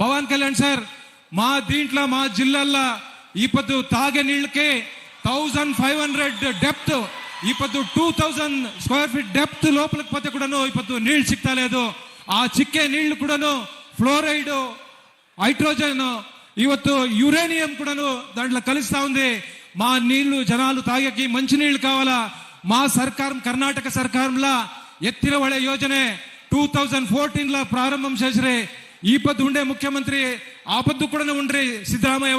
Pawan Kalyan sir మా దీంట్లో మా జిల్లాల్లో ఇప్పుడు తాగే నీళ్ళకే 1500 డెప్త్ ఇప్పుడు 2000 స్క్వేర్ ఫీట్ డెప్త్ లోపలికి పోతే కూడాను ఇప్పుడు నీళ్ళు సిక్తా లేదు. ఆ చిక్కే నీళ్లు కూడాను ఫ్లోరైడ్, హైడ్రోజన్, ಇವತ್ತು యురేనియం కూడాను దాంట్లో కలుస్తా ఉంది. మా నీళ్లు జనాలు తాగేకి మంచి నీళ్లు కావాలా. మా సర్కారం కర్ణాటక సర్కారంలో ఎత్తిన ಒಳೆ ಯೋಜನೆ 2014 ప్రారంభం చేసిరే. ఈ పొద్దు ఉండే ముఖ్యమంత్రి ఆ పొద్దు కూడా ఉండ్రి సిద్ధరామయ్య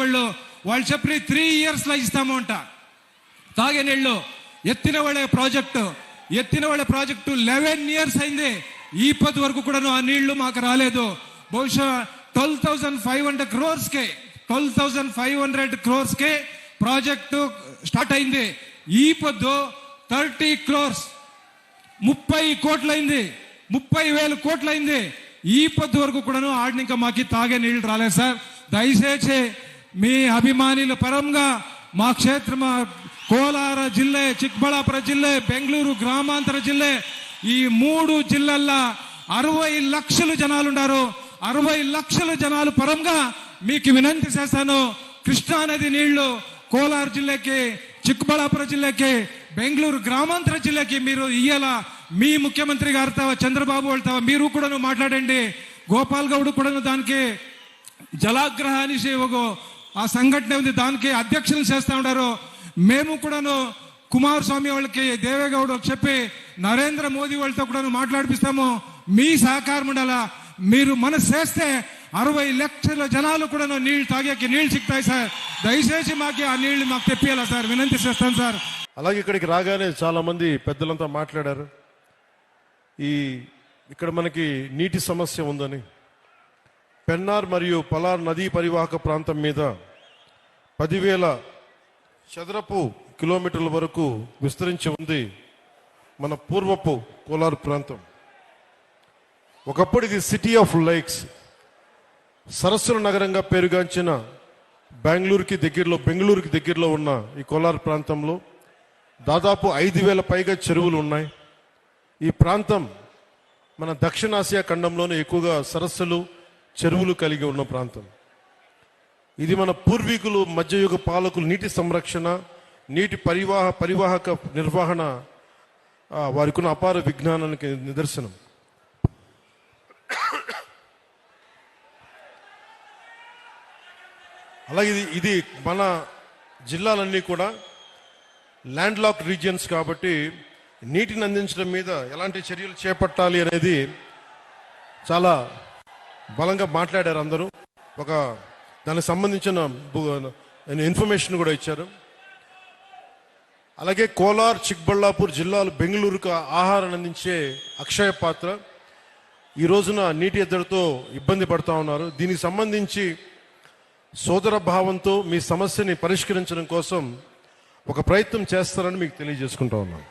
వాళ్ళు చెప్పి 3 years ఇస్తాము అంట తాగే నీళ్లు. ఎత్తిన ಒಳೆ ప్రాజెక్టు 11 years అయింది. ఈ పొద్దు వరకు కూడా ఆ నీళ్లు మాకు రాలేదు. బహుశా 12,500 crores కే ప్రాజెక్టు స్టార్ట్ అయింది. ఈ పొద్దు 30 crores 30 కోట్లయింది, 30,000 కోట్లయింది. ఈ పొద్దు వరకు కూడాను ఆడిని ఇంకా మాకి తాగే నీళ్లు రాలేదు సార్. దయచేసి మీ అభిమానుల పరంగా మా క్షేత్రం కోలార జిల్ಲೆ, చిಕ್ಕಬಳ್ಳಾಪುರ జిల్ಲೆ, బెంగళూరు గ్రామాంతర జిల్ಲೆ, ఈ 3 జిల్లాల్లో 60 లక్షల జనాలు ఉన్నారు. 60 లక్షల జనాలు పరంగా మీకు వినంతి చేస్తాను. కృష్ణా నది నీళ్లు కోలార జిల్లాకి, చిಕ್ಕಬಳ್ಳಾಪುರ జిల్లాకి, బెంగళూరు గ్రామాంతర జిల్లాకి మీరు ఇయ్యాల. మీ ముఖ్యమంత్రి గారితో చంద్రబాబు వాళ్ళతో మీరు కూడా మాట్లాడండి. గోపాల్ గౌడ్ కూడా దానికి జలాగ్రహ అనేసి ఆ సంఘటన ఉంది, దానికి అధ్యక్షులు చేస్తూ ఉన్నారు. మేము కూడాను కుమారస్వామి వాళ్ళకి, దేవేగౌడ్ చెప్పి నరేంద్ర మోదీ వాళ్ళతో కూడా మాట్లాడిపిస్తాము. మీ సహకారం ఉండాలా. మీరు మనసు చేస్తే 60 లక్షల జనాలు కూడా నీళ్లు తాగేకి నీళ్లు సిక్తాయి సార్. దయచేసి మాకు ఆ నీళ్లు మాకు తెప్పియాలా సార్, వినంతి చేస్తాను సార్. అలాగే ఇక్కడికి రాగానే చాలా మంది పెద్దలంతా మాట్లాడారు. ఇక్కడ మనకి నీటి సమస్య ఉందని, పెన్నార్ మరియు పలార్ నదీ పరివాహక ప్రాంతం మీద 10,000 చదరపు కిలోమీటర్ల వరకు విస్తరించి ఉంది మన పూర్వపు కోలార్ ప్రాంతం. ఒకప్పుడు ఇది సిటీ ఆఫ్ లేక్స్, సరస్సుల నగరంగా పేరుగాంచిన బెంగళూరుకి దగ్గరలో ఉన్న ఈ కోలార్ ప్రాంతంలో దాదాపు 5,000 పైగా చెరువులు ఉన్నాయి. ఈ ప్రాంతం మన దక్షిణాసియా ఖండంలోనే ఎక్కువగా సరస్సులు, చెరువులు కలిగి ఉన్న ప్రాంతం. ఇది మన పూర్వీకులు, మధ్యయుగ పాలకులు నీటి సంరక్షణ, నీటి పరివాహక నిర్వహణ వారికి ఉన్న అపార విజ్ఞానానికి నిదర్శనం. అలాగే ఇది మన జిల్లాలన్నీ కూడా ల్యాండ్ లాక్ రీజియన్స్ కాబట్టి నీటిని అందించడం మీద ఎలాంటి చర్యలు చేపట్టాలి అనేది చాలా బలంగా మాట్లాడారు అందరూ. దానికి సంబంధించిన ఇన్ఫర్మేషన్ కూడా ఇచ్చారు. అలాగే కోలార్, చిక్కబళ్ళాపూర్ జిల్లాలు బెంగళూరుకు ఆహారాన్ని అందించే అక్షయ పాత్ర ఈ రోజున నీటి ఎద్దడితో ఇబ్బంది పడుతూ ఉన్నారు. దీనికి సంబంధించి సోదర భావంతో మీ సమస్యని పరిష్కరించడం కోసం ఒక ప్రయత్నం చేస్తారని మీకు తెలియజేసుకుంటా ఉన్నాను.